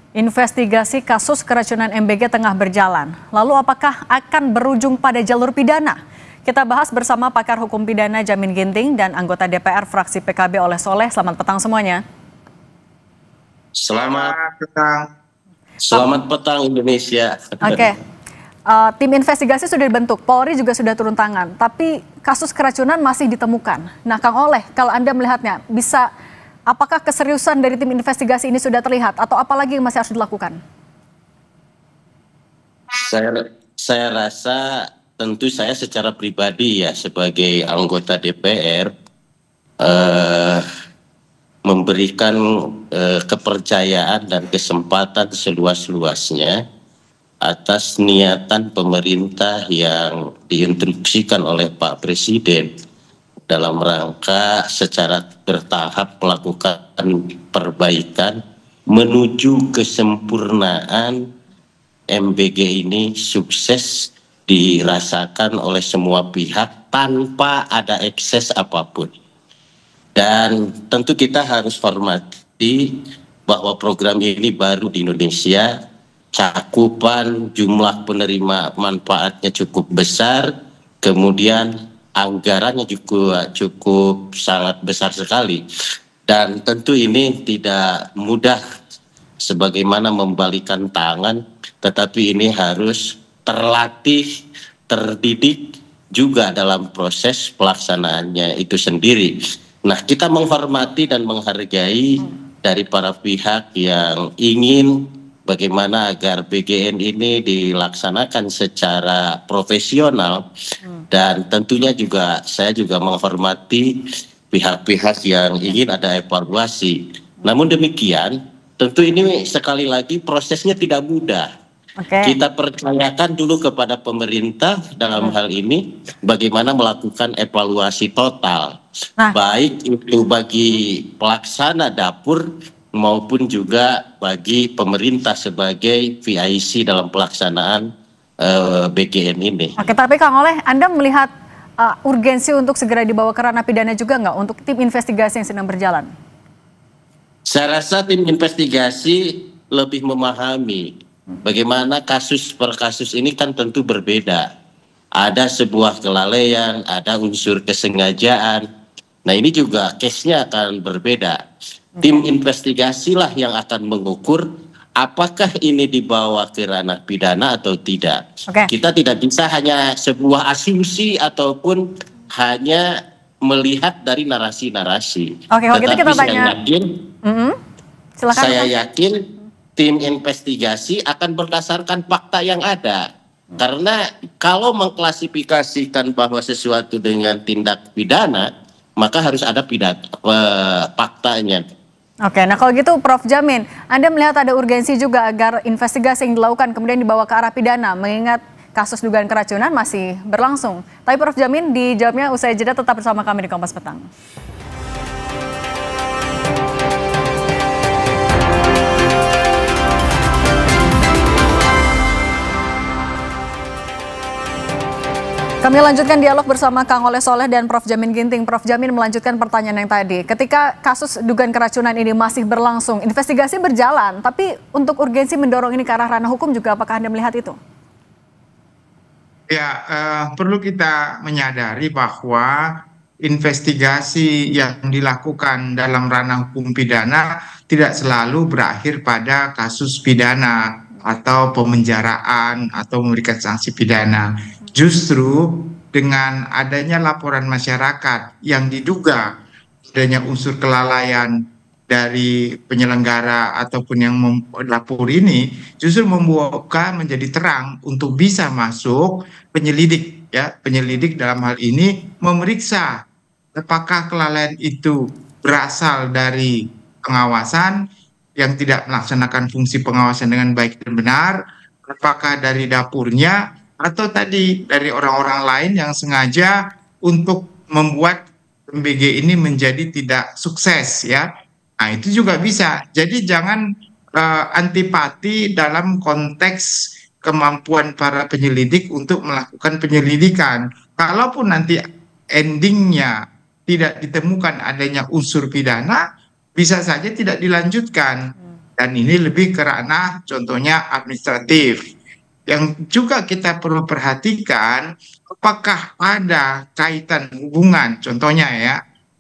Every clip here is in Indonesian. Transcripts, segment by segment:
Investigasi kasus keracunan MBG tengah berjalan. Lalu apakah akan berujung pada jalur pidana? Kita bahas bersama pakar hukum pidana Jamin Ginting dan anggota DPR fraksi PKB Oleh Soleh. Selamat petang semuanya. Selamat petang. Selamat petang Indonesia. Oke. Tim investigasi sudah dibentuk, Polri juga sudah turun tangan, tapi kasus keracunan masih ditemukan. Nah, Kang Oleh, kalau Anda melihatnya, apakah keseriusan dari tim investigasi ini sudah terlihat atau apalagi yang masih harus dilakukan? Saya rasa tentu saya secara pribadi ya sebagai anggota DPR memberikan kepercayaan dan kesempatan seluas-luasnya atas niatan pemerintah yang diinstruksikan oleh Pak Presiden dalam rangka secara bertahap melakukan perbaikan menuju kesempurnaan MBG ini sukses dirasakan oleh semua pihak tanpa ada ekses apapun. Dan tentu kita harus hormati bahwa program ini baru di Indonesia, cakupan jumlah penerima manfaatnya cukup besar, kemudian anggarannya juga cukup sangat besar sekali. Dan tentu ini tidak mudah sebagaimana membalikan tangan, tetapi ini harus terlatih, terdidik juga dalam proses pelaksanaannya itu sendiri. Nah, kita menghormati dan menghargai dari para pihak yang ingin bagaimana agar BGN ini dilaksanakan secara profesional dan tentunya juga saya juga menghormati pihak-pihak yang ingin ada evaluasi. Namun demikian, tentu ini sekali lagi prosesnya tidak mudah. Kita percayakan dulu kepada pemerintah dalam hal ini bagaimana melakukan evaluasi total, baik itu bagi pelaksana dapur maupun juga bagi pemerintah sebagai VIC dalam pelaksanaan BGN ini. Oke, tapi Kang Oleh, Anda melihat urgensi untuk segera dibawa ke ranah pidana juga nggak untuk tim investigasi yang sedang berjalan? Saya rasa tim investigasi lebih memahami bagaimana kasus per kasus ini kan tentu berbeda. Ada sebuah kelalaian, ada unsur kesengajaan. Nah, ini juga case-nya akan berbeda. Tim investigasilah yang akan mengukur apakah ini dibawa ke ranah pidana atau tidak. Kita tidak bisa hanya sebuah asumsi ataupun hanya melihat dari narasi-narasi. Tetapi kita tanya. Saya yakin tim investigasi akan berdasarkan fakta yang ada. Karena kalau mengklasifikasikan bahwa sesuatu dengan tindak pidana, maka harus ada faktanya. Oke, nah kalau gitu Prof. Jamin, Anda melihat ada urgensi juga agar investigasi yang dilakukan kemudian dibawa ke arah pidana, mengingat kasus dugaan keracunan masih berlangsung. Tapi Prof. Jamin dijawabnya usai jeda, tetap bersama kami di Kompas Petang. Kami lanjutkan dialog bersama Kang Oleh Soleh dan Prof. Jamin Ginting. Prof. Jamin melanjutkan pertanyaan yang tadi. Ketika kasus dugaan keracunan ini masih berlangsung, investigasi berjalan, tapi untuk urgensi mendorong ini ke arah ranah hukum juga, apakah Anda melihat itu? Ya, perlu kita menyadari bahwa investigasi yang dilakukan dalam ranah hukum pidana tidak selalu berakhir pada kasus pidana atau pemenjaraan atau memberikan sanksi pidana. Justru dengan adanya laporan masyarakat yang diduga adanya unsur kelalaian dari penyelenggara ataupun yang melapor ini, justru membuka menjadi terang untuk bisa masuk penyelidik, ya, penyelidik dalam hal ini memeriksa apakah kelalaian itu berasal dari pengawasan yang tidak melaksanakan fungsi pengawasan dengan baik dan benar, apakah dari dapurnya, atau tadi dari orang-orang lain yang sengaja untuk membuat MBG ini menjadi tidak sukses, ya. Nah, itu juga bisa. Jadi jangan antipati dalam konteks kemampuan para penyelidik untuk melakukan penyelidikan. Kalaupun nanti endingnya tidak ditemukan adanya unsur pidana, bisa saja tidak dilanjutkan. Dan ini lebih ke ranah contohnya administratif. Yang juga kita perlu perhatikan, apakah ada kaitan hubungan, contohnya ya,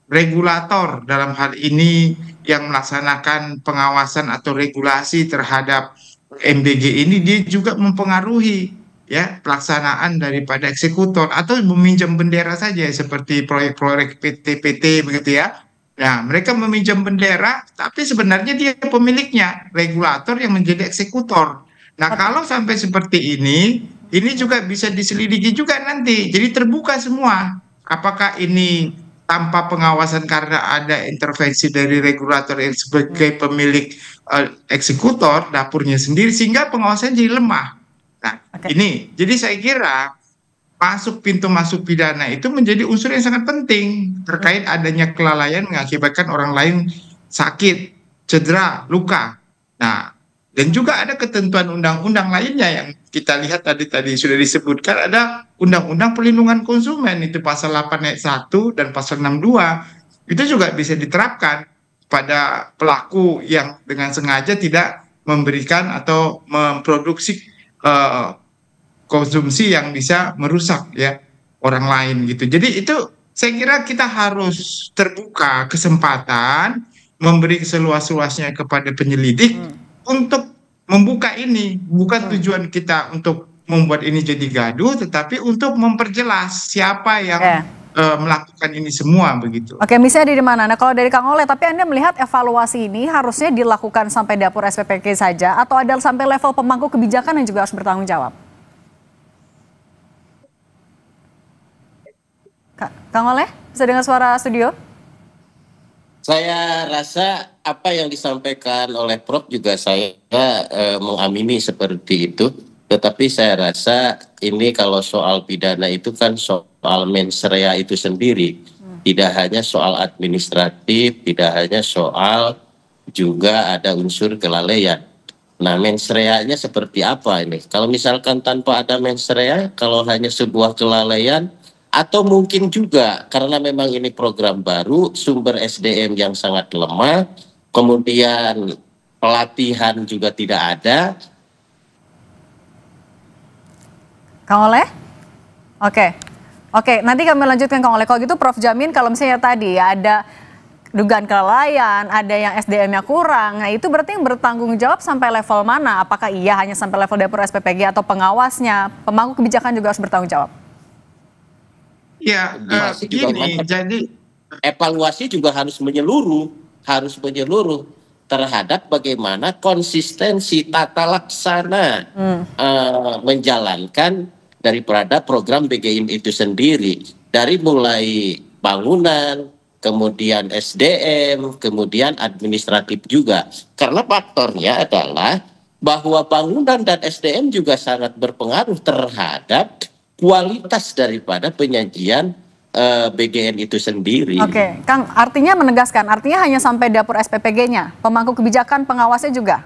regulator dalam hal ini yang melaksanakan pengawasan atau regulasi terhadap MBG ini, dia juga mempengaruhi ya pelaksanaan daripada eksekutor atau meminjam bendera saja seperti proyek-proyek PT-PT begitu ya. Nah, mereka meminjam bendera, tapi sebenarnya dia pemiliknya, regulator yang menjadi eksekutor. Nah, kalau sampai seperti ini juga bisa diselidiki juga nanti. Jadi terbuka semua. Apakah ini tanpa pengawasan karena ada intervensi dari regulator yang sebagai pemilik eksekutor, dapurnya sendiri, sehingga pengawasan jadi lemah. Nah, ini. Jadi saya kira pintu masuk pidana itu menjadi unsur yang sangat penting terkait adanya kelalaian mengakibatkan orang lain sakit, cedera, luka. Nah, dan juga ada ketentuan undang-undang lainnya yang kita lihat tadi sudah disebutkan, ada Undang-Undang Perlindungan Konsumen itu pasal 8 ayat 1 dan pasal 62. Itu juga bisa diterapkan pada pelaku yang dengan sengaja tidak memberikan atau memproduksi konsumsi yang bisa merusak ya orang lain gitu. Jadi itu saya kira kita harus terbuka kesempatan memberi seluas-luasnya kepada penyelidik untuk membuka ini. Bukan tujuan kita untuk membuat ini jadi gaduh, tetapi untuk memperjelas siapa yang melakukan ini semua begitu. Oke, misalnya di mana? Nah, kalau dari Kang Oleh, tapi Anda melihat evaluasi ini harusnya dilakukan sampai dapur SPPG saja atau ada sampai level pemangku kebijakan yang juga harus bertanggung jawab? Kang Oleh, bisa dengar suara studio? Saya rasa apa yang disampaikan oleh Prof juga saya mengamini seperti itu. Tetapi saya rasa ini kalau soal pidana itu kan soal mens rea itu sendiri. Tidak hanya soal administratif, tidak hanya soal juga ada unsur kelalaian. Nah, mens rea-nya seperti apa ini? Kalau misalkan tanpa ada mens rea, kalau hanya sebuah kelalaian, atau mungkin juga karena memang ini program baru, sumber SDM yang sangat lemah, kemudian pelatihan juga tidak ada. Kang Oleh? Oke, nanti kami lanjutkan Kang Oleh. Kalau gitu Prof jamin kalau misalnya tadi ya ada dugaan kelalaian, ada yang SDM-nya kurang, nah itu berarti yang bertanggung jawab sampai level mana? Apakah iya hanya sampai level dapur SPPG atau pengawasnya, pemangku kebijakan juga harus bertanggung jawab? Ya, begini, jadi evaluasi juga harus menyeluruh terhadap bagaimana konsistensi tata laksana menjalankan daripada program BGIM itu sendiri, dari mulai bangunan, kemudian SDM, kemudian administratif juga. Karena faktornya adalah bahwa bangunan dan SDM juga sangat berpengaruh terhadap kualitas daripada penyajian BGN itu sendiri. Oke, Kang, artinya menegaskan, artinya hanya sampai dapur SPPG-nya, pemangku kebijakan, pengawasnya juga?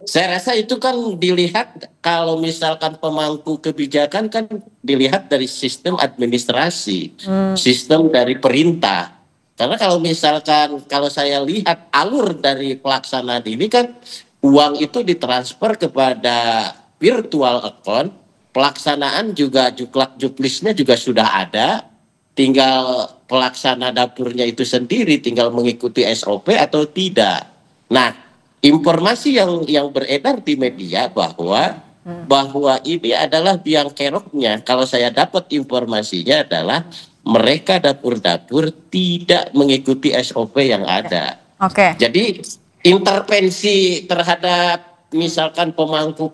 Saya rasa itu kan dilihat, kalau misalkan pemangku kebijakan kan dilihat dari sistem administrasi, sistem dari perintah. Karena kalau misalkan, kalau saya lihat alur dari pelaksanaan ini kan uang itu ditransfer kepada virtual account, pelaksanaan juga juklak juklisnya juga sudah ada, tinggal pelaksana dapurnya itu sendiri tinggal mengikuti SOP atau tidak. Nah, informasi yang beredar di media bahwa ini adalah biang keroknya, kalau saya dapat informasinya adalah mereka dapur-dapur tidak mengikuti SOP yang ada. Jadi intervensi terhadap misalkan pemangku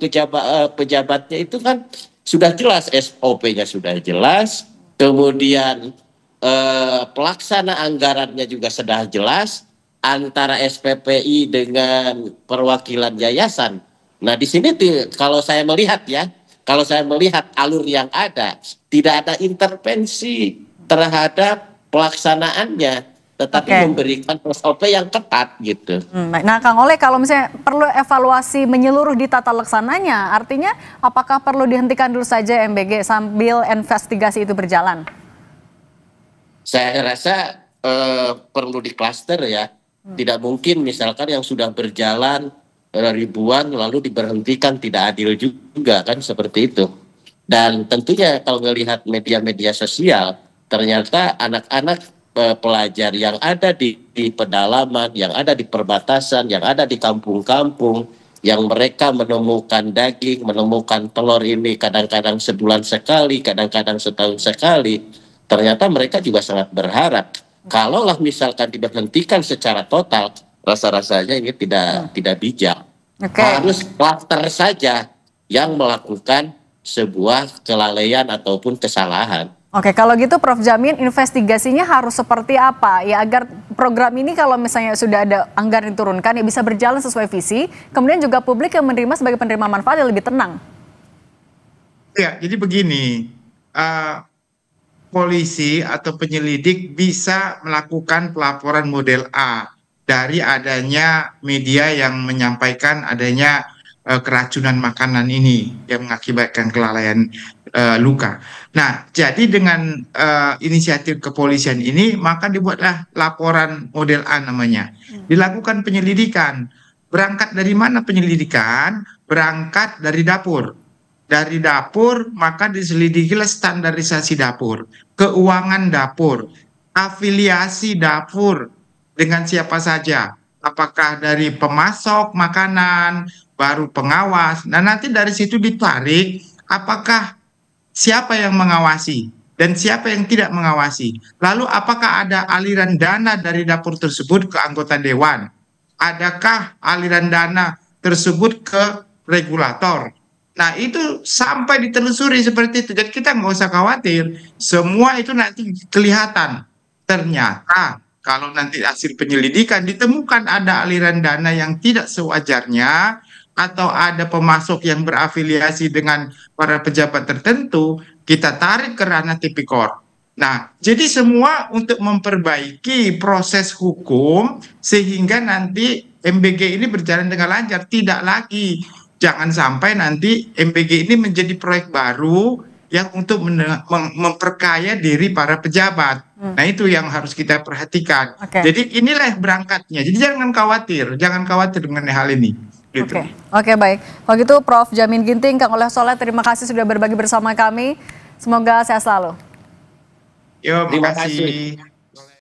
pejabatnya itu kan sudah jelas, SOP-nya sudah jelas, kemudian pelaksana anggarannya juga sudah jelas antara SPPI dengan perwakilan yayasan. Nah, di sini kalau saya melihat alur yang ada, tidak ada intervensi terhadap pelaksanaannya, tetapi memberikan SOP yang ketat gitu. Nah, Kang Oleh, kalau misalnya perlu evaluasi menyeluruh di tata laksananya, artinya apakah perlu dihentikan dulu saja MBG sambil investigasi itu berjalan? Saya rasa perlu diklaster ya. Tidak mungkin misalkan yang sudah berjalan ribuan lalu diberhentikan, tidak adil juga kan seperti itu. Dan tentunya kalau melihat media-media sosial, ternyata anak-anak pelajar yang ada di pedalaman, yang ada di perbatasan, yang ada di kampung-kampung, yang mereka menemukan daging, menemukan telur ini kadang-kadang sebulan sekali, kadang-kadang setahun sekali, ternyata mereka juga sangat berharap. Kalaulah misalkan diberhentikan secara total, rasa-rasanya ini tidak bijak. Harus klaster saja yang melakukan sebuah kelalaian ataupun kesalahan. Oke, kalau gitu Prof Jamin, investigasinya harus seperti apa ya agar program ini kalau misalnya sudah ada anggaran diturunkan ya bisa berjalan sesuai visi, kemudian juga publik yang menerima sebagai penerima manfaat lebih tenang. Ya, jadi begini, polisi atau penyelidik bisa melakukan pelaporan model A dari adanya media yang menyampaikan adanya keracunan makanan ini yang mengakibatkan kelalaian luka. Nah, jadi dengan inisiatif kepolisian ini, maka dibuatlah laporan model A namanya. Dilakukan penyelidikan. Berangkat dari mana penyelidikan? Berangkat dari dapur. Dari dapur, maka diselidikilah standarisasi dapur, keuangan dapur, afiliasi dapur dengan siapa saja. Apakah dari pemasok makanan, baru pengawas. Nah, nanti dari situ ditarik apakah siapa yang mengawasi dan siapa yang tidak mengawasi. Lalu apakah ada aliran dana dari dapur tersebut ke anggota dewan? Adakah aliran dana tersebut ke regulator? Nah, itu sampai ditelusuri seperti itu. Jadi kita nggak usah khawatir. Semua itu nanti kelihatan. Ternyata kalau nanti hasil penyelidikan ditemukan ada aliran dana yang tidak sewajarnya, atau ada pemasok yang berafiliasi dengan para pejabat tertentu, kita tarik ke ranah tipikor. Nah, jadi semua untuk memperbaiki proses hukum sehingga nanti MBG ini berjalan dengan lancar. Tidak lagi, jangan sampai nanti MBG ini menjadi proyek baru yang untuk memperkaya diri para pejabat. Nah, itu yang harus kita perhatikan. Jadi inilah berangkatnya. Jadi jangan khawatir mengenai hal ini. Gitu. Oke, baik. Kalau gitu Prof Jamin Ginting, Kang Oleh Soleh, terima kasih sudah berbagi bersama kami. Semoga sehat selalu. Terima kasih.